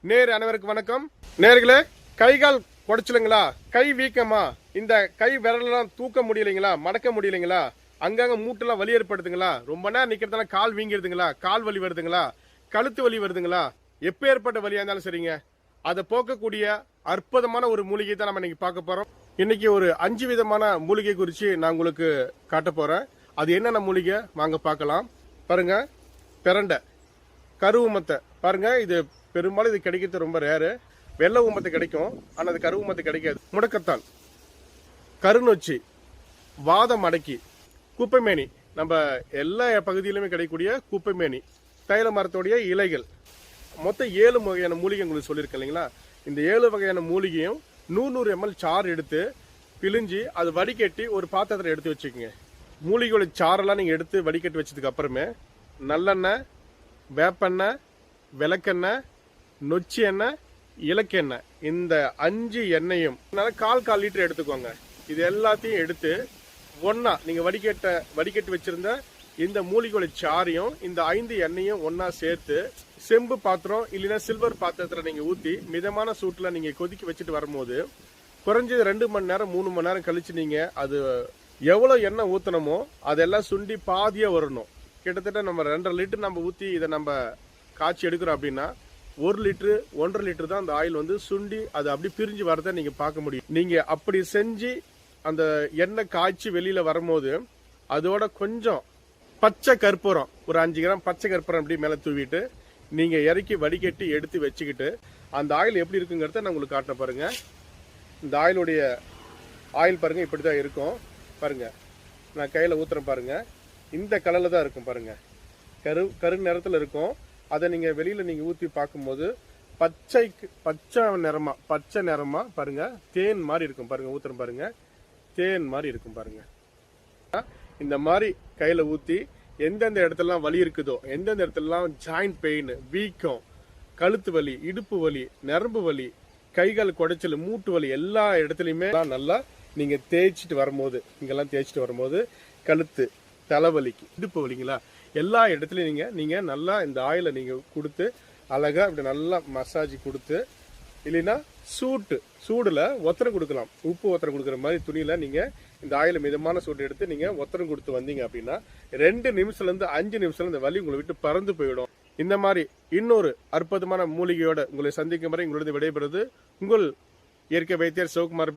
நேர் அனைவருக்கு வணக்கம். நேர்களே, கைகால் குடைச்சலுங்களா, கை வீக்கமா, இந்த கை விரலாம் தூக்க முடியலைங்களா, மடக்க முடியலைங்களா, அங்கங்க மூட்டெல்லாம் வலி ஏற்படுதுங்களா, ரொம்ப நேரம் நிக்கிறதால கால் வீங்கிடுதுங்களா, கால் வலி வருதுங்களா, கழுத்து வலி வருதுங்களா, எப்பேற்பட்ட வலியா இருந்தாலும் சரிங்க, அதை போக்கக்கூடிய அற்புதமான ஒரு மூலிகை தான் நம்ம இன்னைக்கு பார்க்க போறோம். இன்னைக்கு ஒரு 5 விதமான மூலிகை குறித்து நான் உங்களுக்கு காட்ட போறேன். அது என்னென்ன மூலிகை வாங்க பார்க்கலாம். பாருங்க, பிரண்டை, கருவுமத்தை பாருங்க. இது பெரும்பாலும் இது கிடைக்கிறது ரொம்ப ரேரு. வெள்ளை ஊமத்தை கிடைக்கும், ஆனால் அது கருவுமத்தை கிடைக்காது. முடக்கத்தான், கருநொச்சி, வாதம் அடக்கி, குப்பைமேனி, நம்ம எல்லா பகுதியிலுமே கிடைக்கக்கூடிய குப்பைமேனி, தைல மரத்துடைய இலைகள், மொத்தம் 7 வகையான மூலிகை உங்களுக்கு சொல்லியிருக்கேன் இல்லைங்களா. இந்த 7 வகையான மூலிகையும் 100 ml சாறு எடுத்து பிழிஞ்சு அது வடிகட்டி ஒரு பாத்திரத்தில் எடுத்து வச்சுக்கோங்க. மூலிகையோட சாரெல்லாம் நீங்கள் எடுத்து வடிகட்டி வச்சதுக்கு அப்புறமே நல்லெண்ணெய், வேப்பெண்ணெய், விளக்கெண்ணெய், நொச்சி எண்ணெய், இலக்கெண்ணெய், இந்த 5 எண்ணெயும் கால் லிட்டர் எடுத்துக்கோங்க. இது எல்லாத்தையும் எடுத்து ஒன்னா நீங்க வடிகட்டி வச்சிருந்த இந்த மூலிகையோட சாரையும் இந்த 5 எண்ணெயும் ஒன்னா சேர்த்து செம்பு பாத்திரம் இல்லைன்னா சில்வர் பாத்திரத்துல நீங்க ஊத்தி மிதமான சூட்டுல நீங்க கொதிக்க வச்சுட்டு வரும்போது குறைஞ்சது 2 மணி நேரம் 3 மணி நேரம் கழிச்சு நீங்க அது எவ்வளவு எண்ணெய் ஊத்தணுமோ அதெல்லாம் சுண்டி பாதியா வரணும். கிட்டத்தட்ட நம்ம 2.5 லிட்டர் நம்ம ஊத்தி இதை நம்ம காய்ச்சி எடுக்கிறோம் அப்படின்னா 1 லிட்டரு 1.5 லிட்டர் தான் அந்த ஆயில் வந்து சுண்டி அது அப்படி பிரிஞ்சு வரதை நீங்க பார்க்க முடியும். நீங்க அப்படி செஞ்சு அந்த எண்ணெய் காய்ச்சி வெளியில வரும்போது அதோட கொஞ்சம் பச்சை கற்பூரம், ஒரு 5 கிராம் பச்சை கற்பூரம் அப்படி மேல தூவிட்டு நீங்க இறக்கி வடிகட்டி எடுத்து வச்சுக்கிட்டு அந்த ஆயில் எப்படி இருக்குங்கிறத நான் உங்களுக்கு காட்ட பாருங்க. இந்த ஆயிலுடைய ஆயில் பாருங்க, இப்படிதான் இருக்கும் பாருங்க. நான் கையில ஊத்துறேன் பாருங்க, இந்த கலர்ல தான் இருக்கும் பாருங்க, கரு நிறத்துல இருக்கும். அதை நீங்க வெளியில நீங்க ஊத்தி பார்க்கும்போது பச்சை நிறமா பாருங்க, தேன் மாதிரி இருக்கும் பாருங்க. ஊத்துறேன் பாருங்க, தேன் மாதிரி இருக்கும் பாருங்க. இந்த மாதிரி கையில ஊத்தி எந்தெந்த இடத்துலலாம் வலி இருக்குதோ, எந்தெந்த இடத்துலலாம் ஜாயிண்ட் பெயின், வீக்கம், கழுத்து வலி, இடுப்பு வலி, நரம்பு வலி, கைகால் குடைச்சல், மூட்டு வலி, எல்லா இடத்துலயுமே நல்லா நீங்க தேய்ச்சிட்டு வரும்போது, இங்கெல்லாம் தேய்ச்சிட்டு வரும்போது கழுத்து, தலைவலிக்கு, இடுப்பு வலிங்களா, எல்லா இடத்துலயும் நீங்க நல்லா இந்த ஆயிலை நீங்க கொடுத்து அழகா இப்படி நல்லா மசாஜ் கொடுத்து, இல்லைன்னா சூடுல ஒத்தரம் கொடுக்கலாம். உப்பு ஒத்தரம் கொடுக்குற மாதிரி துணியில நீங்க இந்த ஆயில மிதமான சூடு எடுத்து நீங்க ஒத்தரம் கொடுத்து வந்தீங்க அப்படின்னா 2 நிமிஷத்துல இருந்து 5 நிமிஷத்துல இந்த வலி உங்களை விட்டு பறந்து போயிடும். இந்த மாதிரி இன்னொரு அற்புதமான மூலிகையோட உங்களை சந்திக்கும் வரை உங்களது விடைபெறுவது உங்கள் இயற்கை வைத்தியர் சிவகுமார்.